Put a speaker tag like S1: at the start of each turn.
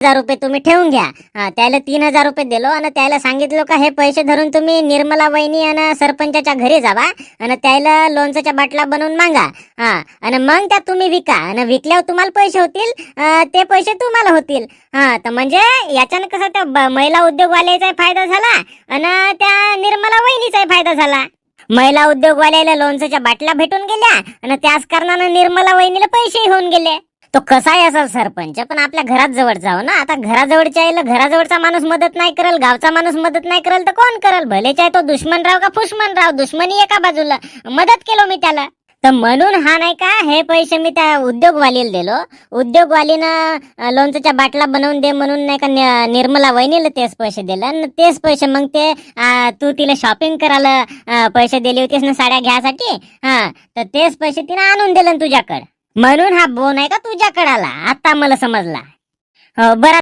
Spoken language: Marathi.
S1: रुपये तुम्ही ठेवून घ्या. त्याला 3,000 रुपये दिलो आणि त्याला सांगितलं का हे पैसे धरून तुम्ही निर्मला वहिनी आणि सरपंचाच्या घरी जावा आणि त्याला लोणच्याच्या बाटला बनवून मागा. आणि मग त्या तुम्ही विका आणि विकल्यावर तुम्हाला पैसे होतील, ते पैसे तुम्हाला होतील. तर म्हणजे याच्यानं कसं त्या महिला उद्योगवाल्याचा फायदा झाला आणि त्या निर्मला वहिनीचा फायदा झाला. महिला उद्योगवाल्याला लोणच्याच्या बाटल्या भेटून गेल्या आणि त्याच कारणानं निर्मला वहिनीला पैसे होऊन गेले. तो कसाही असेल सरपंच, पण आपल्या घरात जवळ जाऊ ना. आता घराजवळच्या आईला घराजवळचा माणूस मदत नाही करल, गावचा माणूस मदत नाही करल तर कोण करल? भले चाहे तो दुश्मन राव का फुसमन राव, दुश्मनी एका बाजूला, मदत केलो मी त्याला. तर म्हणून हा नाही का हे पैसे मी त्या उद्योगवालीला दिलो. उद्योगवालीनं लोणच्याच्या बाटला बनवून दे म्हणून नाही का निर्मला वहिनीला तेच पैसे दिले आणि तेच पैसे मग ते तू तिला शॉपिंग करायला पैसे दिले होतेस ना साड्या घ्यासाठी. तर तेच पैसे तिने आणून दिले तुझ्याकडे, म्हणून हा बोन आहे का तुझ्याकडे आला. आता मला समजला. हो बरं.